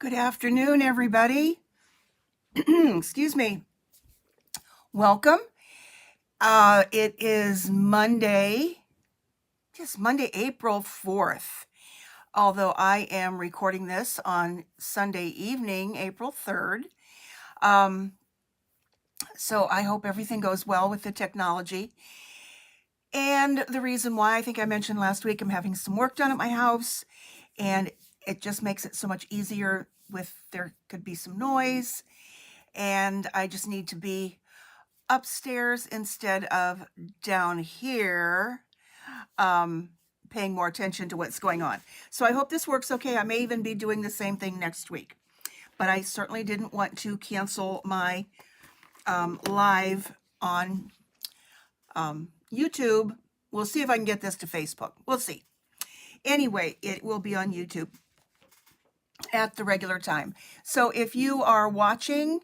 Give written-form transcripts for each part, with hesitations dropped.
Good afternoon, everybody. Excuse me. Welcome. It is Monday, April 4th. Although I am recording this on Sunday evening, April 3rd. So I hope everything goes well with the technology. And the reason why, I think I mentioned last week, I'm having some work done at my house, and it just makes it so much easier there could be some noise, and I just need to be upstairs instead of down here, paying more attention to what's going on. So I hope this works okay. I may even be doing the same thing next week, but I certainly didn't want to cancel my live on YouTube. We'll see if I can get this to Facebook. We'll see. Anyway, it will be on YouTube at the regular time. So if you are watching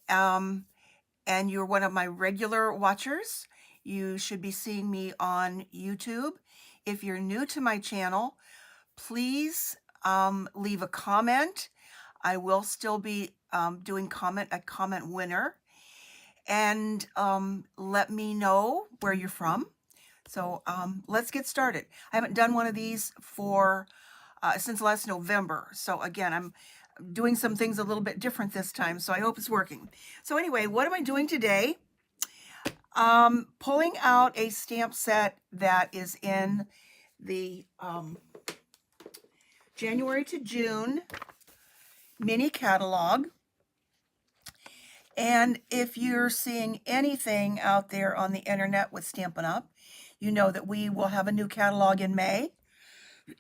and you're one of my regular watchers, you should be seeing me on YouTube. If you're new to my channel, please leave a comment. I will still be doing a comment winner, and let me know where you're from. So let's get started. I haven't done one of these since last November. So again, I'm doing some things a little bit different this time, so I hope it's working. So anyway, what am I doing today? Pulling out a stamp set that is in the January to June mini catalog. And if you're seeing anything out there on the internet with Stampin' Up, you know that we will have a new catalog in May.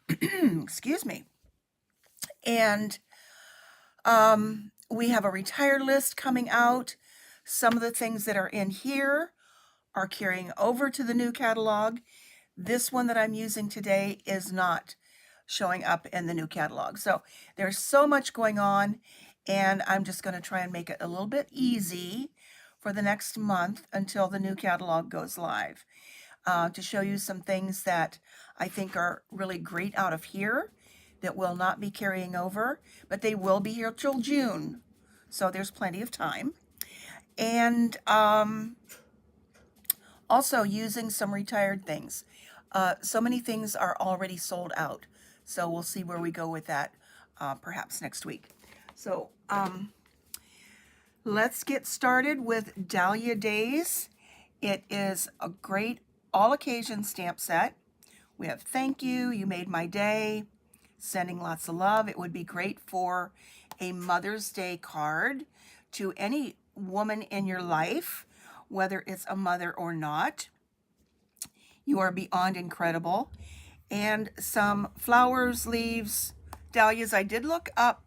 Excuse me. And we have a retired list coming out. Some of the things that are in here are carrying over to the new catalog. This one that I'm using today is not showing up in the new catalog. So there's so much going on, and I'm just going to try and make it a little bit easy for the next month until the new catalog goes live, to show you some things that I think are really great out of here that will not be carrying over, but they will be here till June. So there's plenty of time. And also using some retired things. So many things are already sold out. So we'll see where we go with that perhaps next week. So let's get started with Dahlia Days. It is a great all-occasion stamp set. We have thank you, you made my day, sending lots of love. It would be great for a Mother's Day card to any woman in your life, whether it's a mother or not. You are beyond incredible. And some flowers, leaves, dahlias. I did look up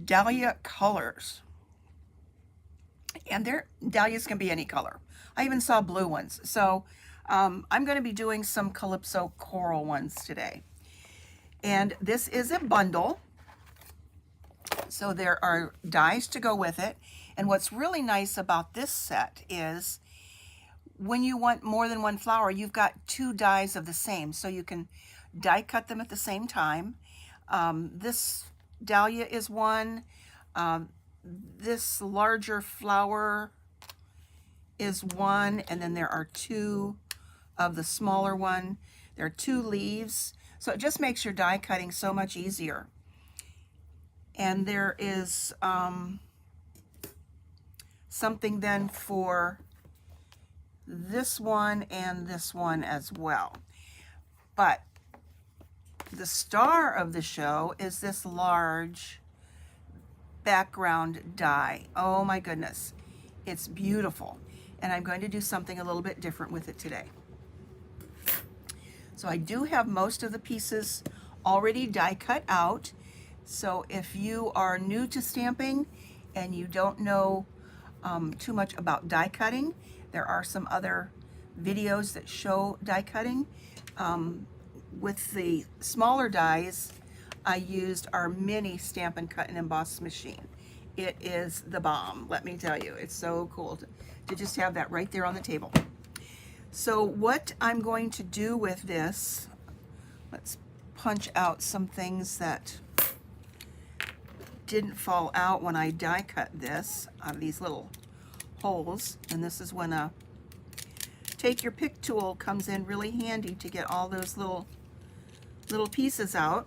dahlia colors, and dahlias can be any color. I even saw blue ones. So I'm going to be doing some Calypso coral ones today. And this is a bundle, so there are dies to go with it. And what's really nice about this set is when you want more than one flower, you've got two dies of the same, so you can die cut them at the same time. This dahlia is one. This larger flower is one, and then there are two of the smaller one. There are two leaves, so it just makes your die cutting so much easier. And there is something then for this one and this one as well. But the star of the show is this large background die. Oh my goodness, it's beautiful. And I'm going to do something a little bit different with it today. So I do have most of the pieces already die cut out. So if you are new to stamping and you don't know too much about die cutting, there are some other videos that show die cutting. With the smaller dies, I used our mini Stamp and Cut and Emboss machine. It is the bomb, let me tell you. It's so cool to just have that right there on the table. So what I'm going to do with this, let's punch out some things that didn't fall out when I die cut this out of these little holes. And this is when a take your pick tool comes in really handy to get all those little pieces out.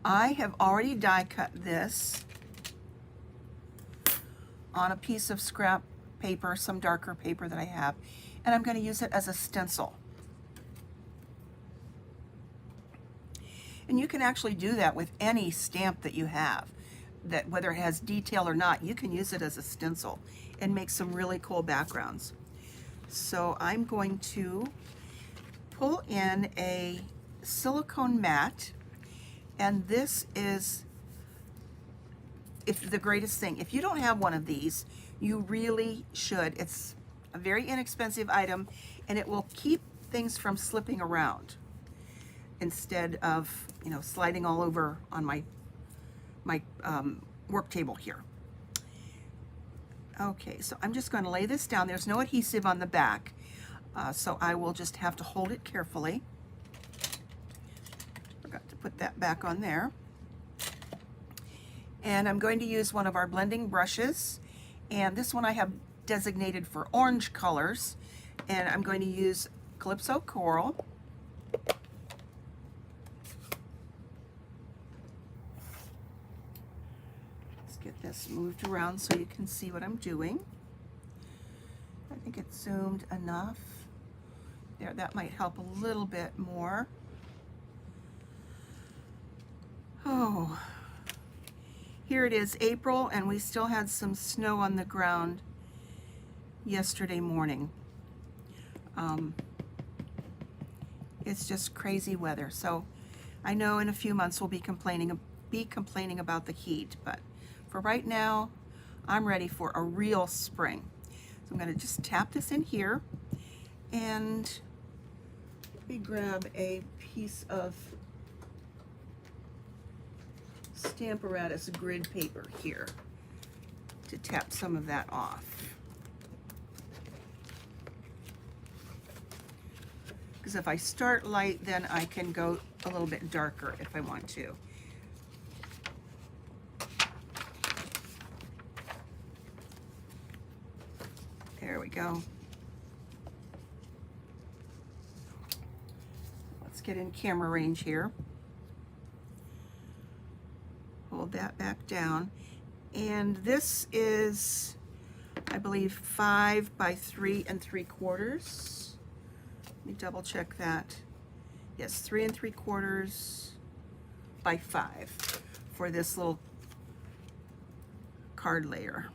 I have already die cut this on a piece of scrap paper, some darker paper that I have, and I'm going to use it as a stencil. And you can actually do that with any stamp that you have, that whether it has detail or not, you can use it as a stencil and make some really cool backgrounds. So I'm going to pull in a silicone mat, and this is the greatest thing. If you don't have one of these, you really should. It's a very inexpensive item, and it will keep things from slipping around instead of, you know, sliding all over on my work table here. Okay, so I'm just going to lay this down. There's no adhesive on the back, so I will just have to hold it carefully. Forgot to put that back on there. And I'm going to use one of our blending brushes, and this one I have designated for orange colors, and I'm going to use Calypso Coral. Let's get this moved around so you can see what I'm doing. I think it's zoomed enough. There, that might help a little bit more. Oh, here it is, April, and we still had some snow on the ground yesterday morning. It's just crazy weather. So I know in a few months we'll be complaining about the heat, but for right now, I'm ready for a real spring. So I'm going to just tap this in here, and let me grab a piece of Stamparatus grid paper here to tap some of that off. Because if I start light, then I can go a little bit darker if I want to. There we go. Let's get in camera range here. Hold that back down. And this is, I believe, 5 by 3 3/4. Let me double check that. Yes, 3 3/4 by 5 for this little card layer.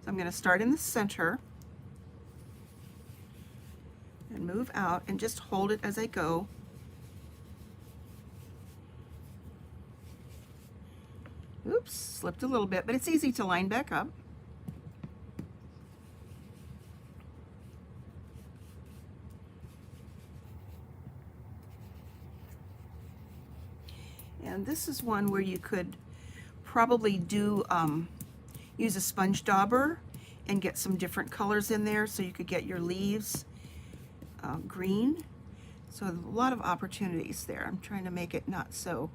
So I'm going to start in the center and move out and just hold it as I go. Oops, slipped a little bit, but it's easy to line back up. And this is one where you could probably do use a sponge dauber and get some different colors in there, so you could get your leaves green. So a lot of opportunities there. I'm trying to make it not so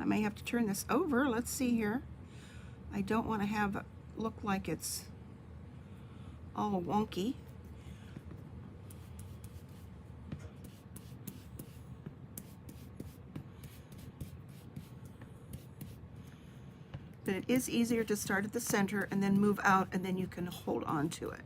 I may have to turn this over. Let's see here. I don't want to have it look like it's all wonky. But it is easier to start at the center and then move out, and then you can hold on to it.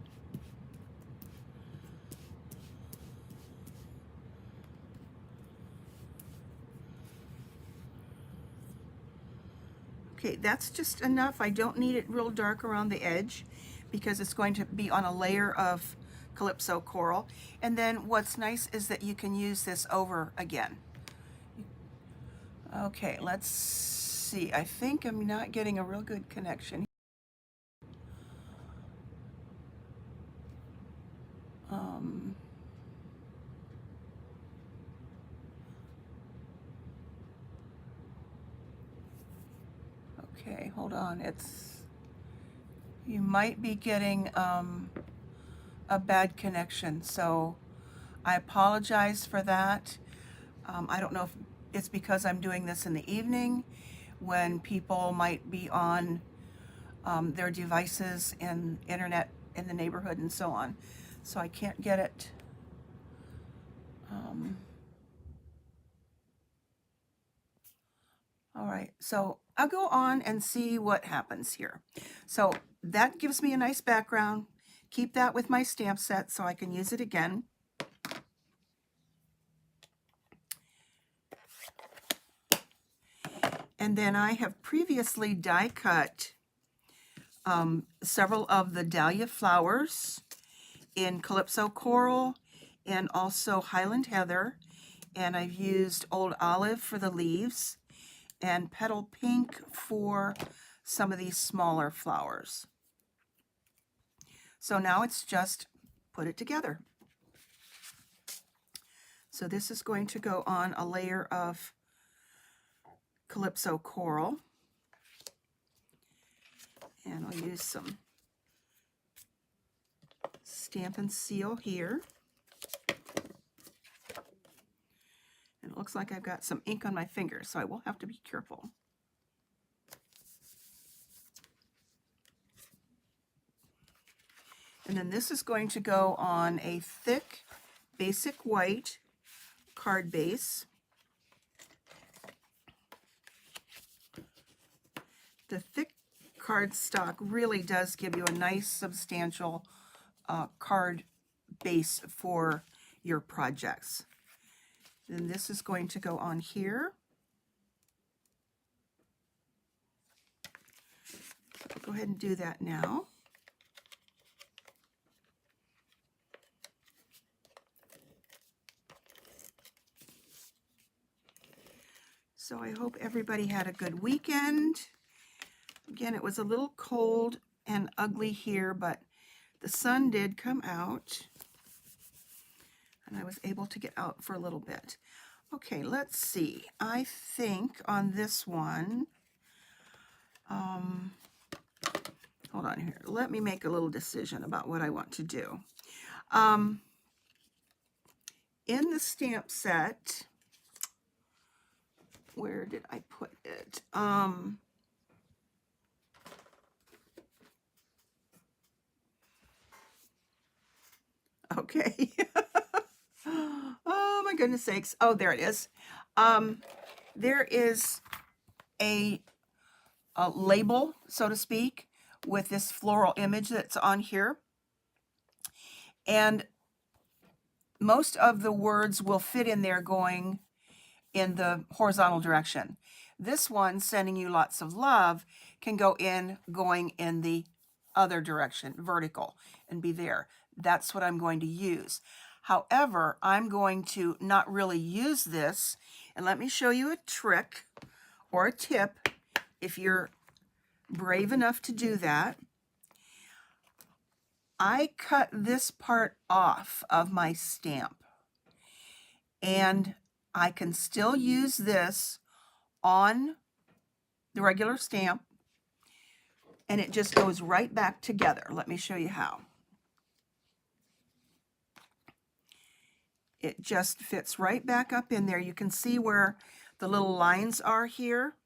Okay, that's just enough. I don't need it real dark around the edge because it's going to be on a layer of Calypso Coral. And then what's nice is that you can use this over again. Okay, let's see. I think I'm not getting a real good connection. Okay, hold on. You might be getting a bad connection, so I apologize for that. I don't know if it's because I'm doing this in the evening when people might be on their devices and internet in the neighborhood and so on. So I can't get it. All right, so I'll go on and see what happens here. So that gives me a nice background. Keep that with my stamp set so I can use it again. And then I have previously die cut several of the dahlia flowers in Calypso Coral and also Highland Heather. And I've used Old Olive for the leaves and Petal Pink for some of these smaller flowers. So now it's just put it together. So this is going to go on a layer of Calypso Coral. And I'll use some Stamp and Seal here. And it looks like I've got some ink on my fingers, so I will have to be careful. And then this is going to go on a thick, basic white card base. The thick cardstock really does give you a nice, substantial card base for your projects. Then this is going to go on here. So I'll go ahead and do that now. So I hope everybody had a good weekend. Again, it was a little cold and ugly here, but the sun did come out and I was able to get out for a little bit. Okay, let's see. I think on this one, hold on here. Let me make a little decision about what I want to do. In the stamp set, where did I put it? Okay. Oh my goodness sakes. Oh, there it is. There is a label, so to speak, with this floral image that's on here. And most of the words will fit in there going in the horizontal direction. This one, sending you lots of love, can go in going in the other direction, vertical, and be there. That's what I'm going to use. However, I'm going to not really use this, and let me show you a trick or a tip if you're brave enough to do that. I cut this part off of my stamp, and I can still use this on the regular stamp, and it just goes right back together. Let me show you how. It just fits right back up in there. You can see where the little lines are here.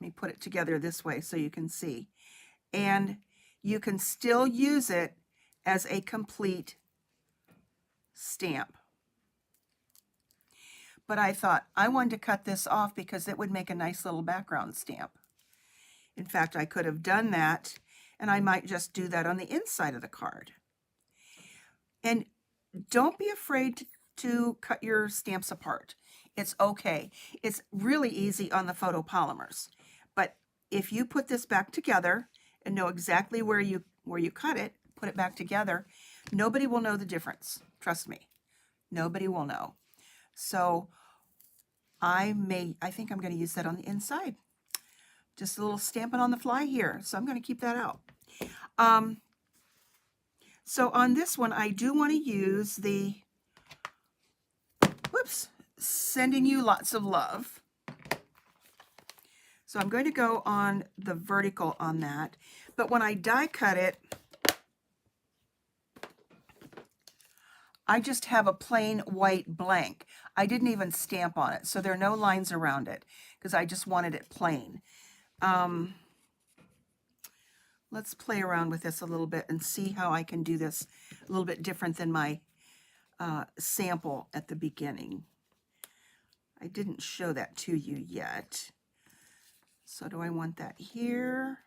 Let me put it together this way so you can see. And you can still use it as a complete stamp. But I thought I wanted to cut this off because it would make a nice little background stamp. In fact, I could have done that, and I might just do that on the inside of the card. And don't be afraid to cut your stamps apart. It's okay. It's really easy on the photopolymers. But if you put this back together and know exactly where you cut it, put it back together, nobody will know the difference. Trust me. Nobody will know. So I think I'm going to use that on the inside. Just a little stamping on the fly here. So I'm going to keep that out. So on this one, I do want to use the, sending you lots of love. So I'm going to go on the vertical on that. But when I die cut it, I just have a plain white blank. I didn't even stamp on it, so there are no lines around it because I just wanted it plain. Let's play around with this a little bit and see how I can do this a little bit different than my sample at the beginning. I didn't show that to you yet. So do I want that here?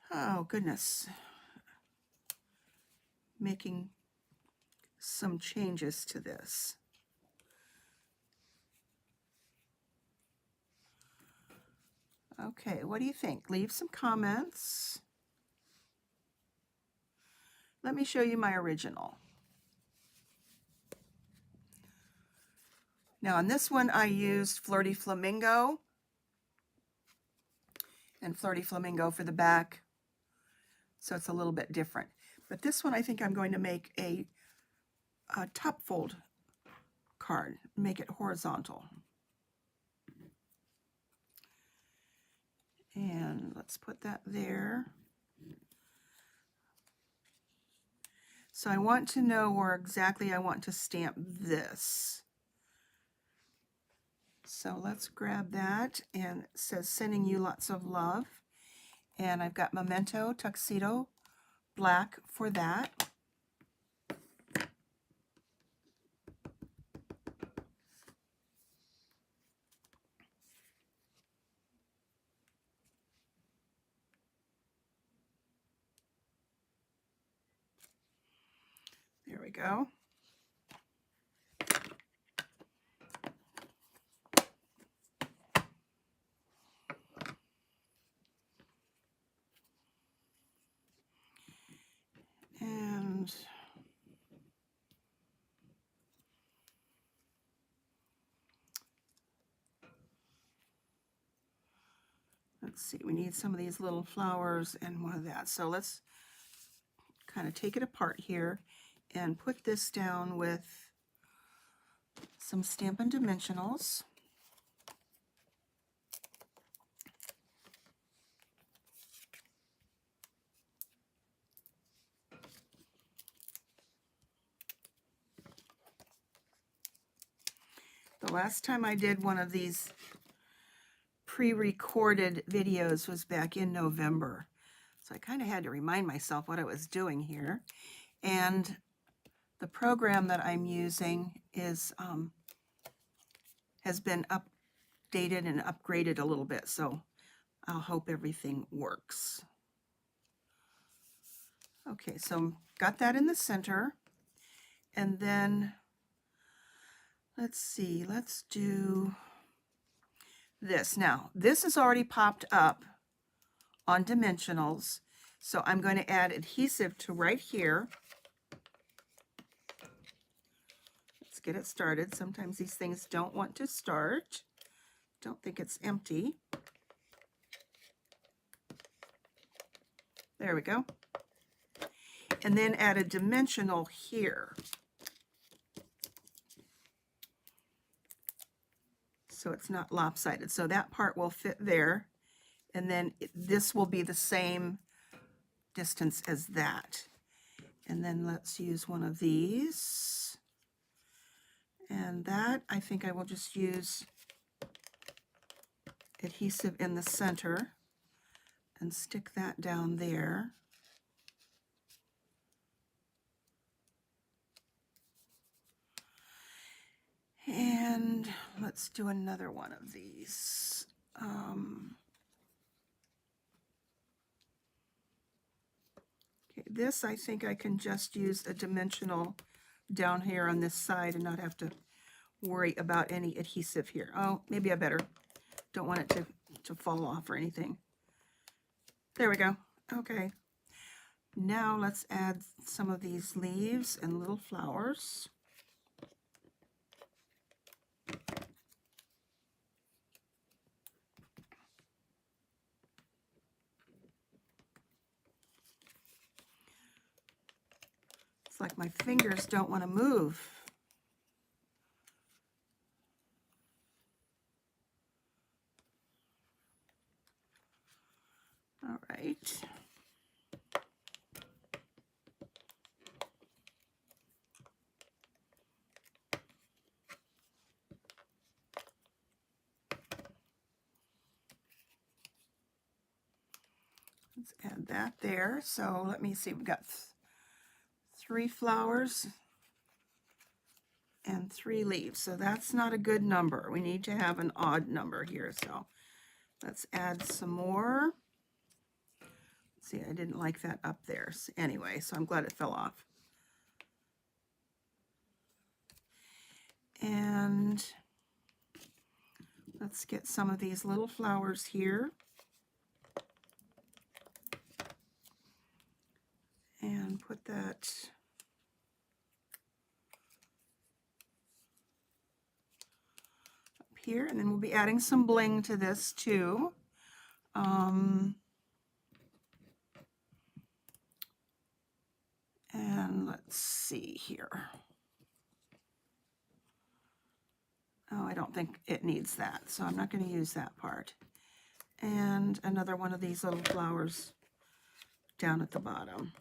Oh, goodness. Making some changes to this. Okay, what do you think? Leave some comments. Let me show you my original. Now on this one I used Flirty Flamingo and Flirty Flamingo for the back, so it's a little bit different. But this one I think I'm going to make a top fold card, make it horizontal. And let's put that there. So I want to know where exactly I want to stamp this. So let's grab that, and it says sending you lots of love. And I've got Memento Tuxedo Black for that. There we go. And let's see, we need some of these little flowers and one of that. So let's kind of take it apart here and put this down with some Stampin' Dimensionals. The last time I did one of these pre-recorded videos was back in November. So I kind of had to remind myself what I was doing here. And the program that I'm using is has been updated and upgraded a little bit, so I'll hope everything works. Okay, so got that in the center, and then let's see, let's do this. Now, this is already popped up on dimensionals, so I'm going to add adhesive to right here. Let's get it started. Sometimes these things don't want to start. Don't think it's empty. There we go. And then add a dimensional here. So it's not lopsided. So that part will fit there. And then this will be the same distance as that. And then let's use one of these. And that, I think I will just use adhesive in the center and stick that down there. And let's do another one of these. Okay, this I think I can just use a dimensional down here on this side and not have to worry about any adhesive here. Oh, maybe I better. Don't want it to fall off or anything. There we go. Okay. Now let's add some of these leaves and little flowers. It's like my fingers don't want to move. All right. Let's add that there. So let me see, we've got 3 flowers and 3 leaves. So that's not a good number. We need to have an odd number here. So let's add some more. See, I didn't like that up there. So anyway, so I'm glad it fell off. And let's get some of these little flowers here. And put that up here. And then we'll be adding some bling to this too. And let's see here. Oh, I don't think it needs that, so I'm not going to use that part. And another one of these little flowers down at the bottom.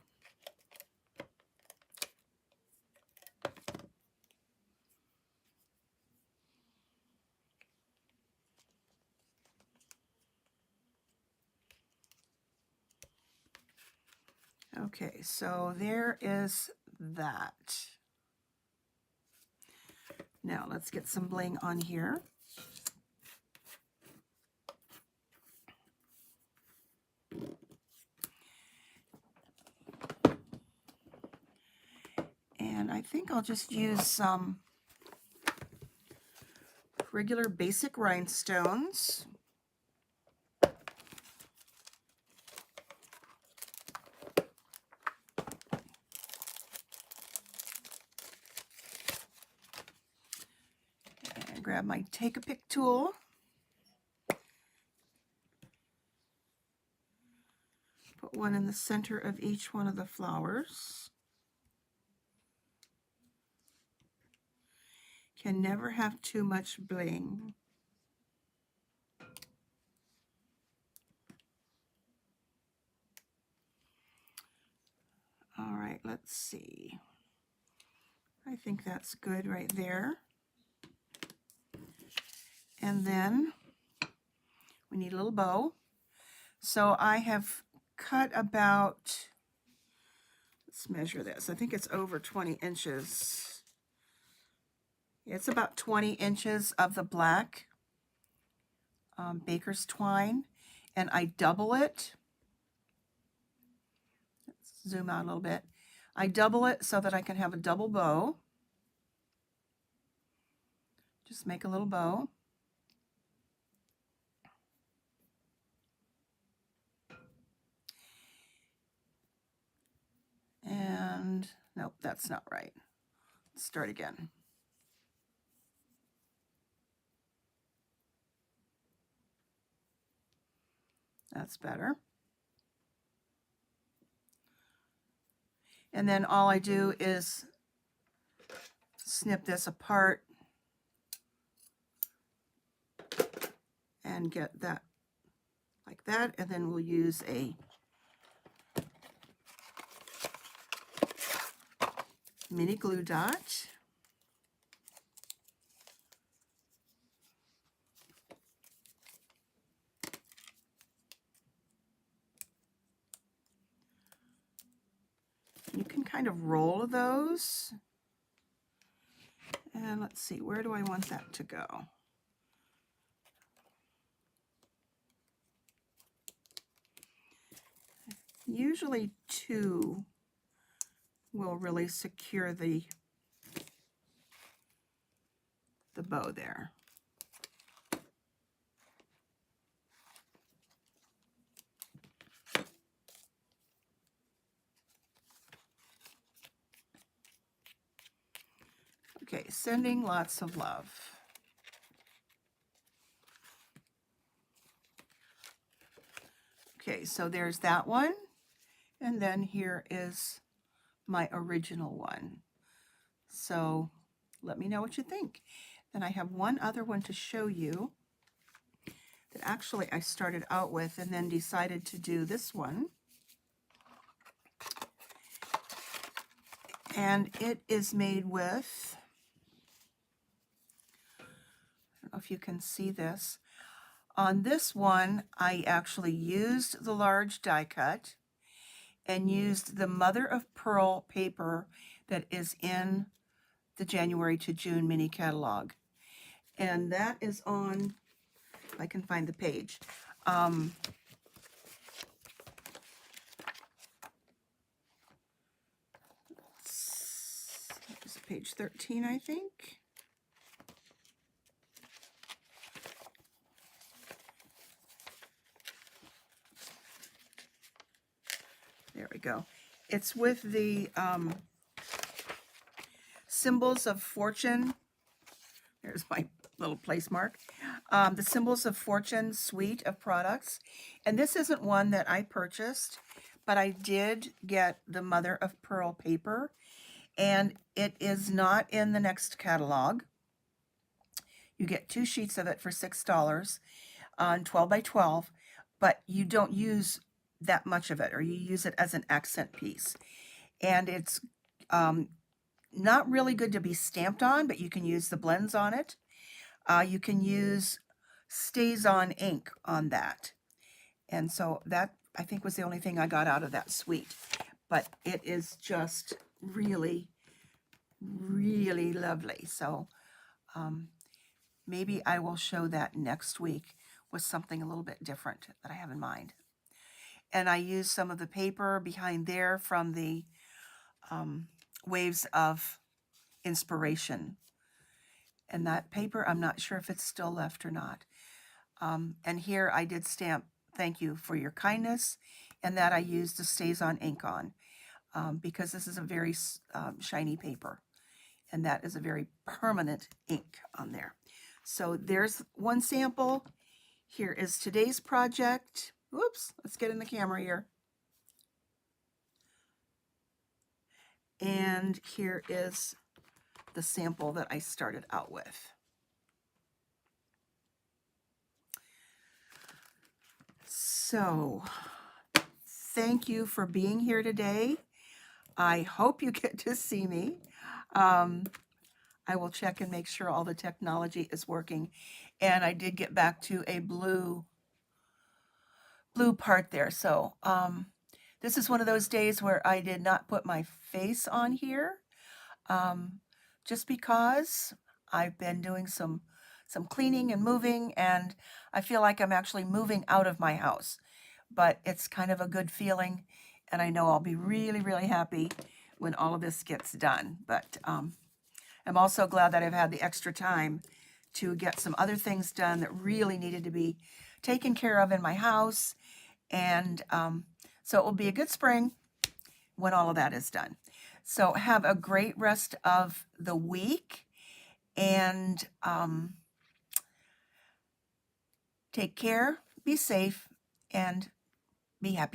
Okay, so there is that. Now let's get some bling on here. And I think I'll just use some regular basic rhinestones. And grab my Take-A-Pick tool. Put one in the center of each one of the flowers. Can never have too much bling. All right, let's see. I think that's good right there. And then we need a little bow. So I have cut about, let's measure this. I think it's over 20 inches. It's about 20 inches of the black baker's twine, and I double it. Let's zoom out a little bit. I double it so that I can have a double bow. Just make a little bow. And nope, that's not right. Let's start again. That's better. And then all I do is snip this apart and get that like that, and then we'll use a mini glue dot. You can kind of roll those. And let's see, where do I want that to go? Usually 2 will really secure the bow there. Okay, sending lots of love. Okay, so there's that one. And then here is my original one. So let me know what you think. Then I have one other one to show you that actually I started out with and then decided to do this one. And it is made with, I don't know if you can see this. On this one, I actually used the large die cut and used the mother of pearl paper that is in the January to June mini catalog. And that is on, if I can find the page. It's page 13, I think. There we go. It's with the Symbols of Fortune. There's my little place mark. The Symbols of Fortune suite of products. And this isn't one that I purchased, but I did get the mother of pearl paper. And it is not in the next catalog. You get 2 sheets of it for $6 on 12 by 12, but you don't use that much of it, or you use it as an accent piece. And it's not really good to be stamped on, but you can use the blends on it. You can use stays on ink on that. And so that, I think, was the only thing I got out of that suite. But it is just really, really lovely. So maybe I will show that next week with something a little bit different that I have in mind. And I used some of the paper behind there from the Waves of Inspiration. And that paper, I'm not sure if it's still left or not. And here I did stamp "Thank you for your kindness," and that I used the Stays on ink on because this is a very shiny paper, and that is a very permanent ink on there. So there's one sample. Here is today's project. Whoops, let's get in the camera here. And here is the sample that I started out with. So thank you for being here today. I hope you get to see me. I will check and make sure all the technology is working. And I did get back to a blue part there. So this is one of those days where I did not put my face on here, just because I've been doing some cleaning and moving, and I feel like I'm actually moving out of my house. But it's kind of a good feeling, and I know I'll be really, really happy when all of this gets done. But I'm also glad that I've had the extra time to get some other things done that really needed to be taken care of in my house. And so it will be a good spring when all of that is done. So have a great rest of the week, and take care, be safe, and be happy.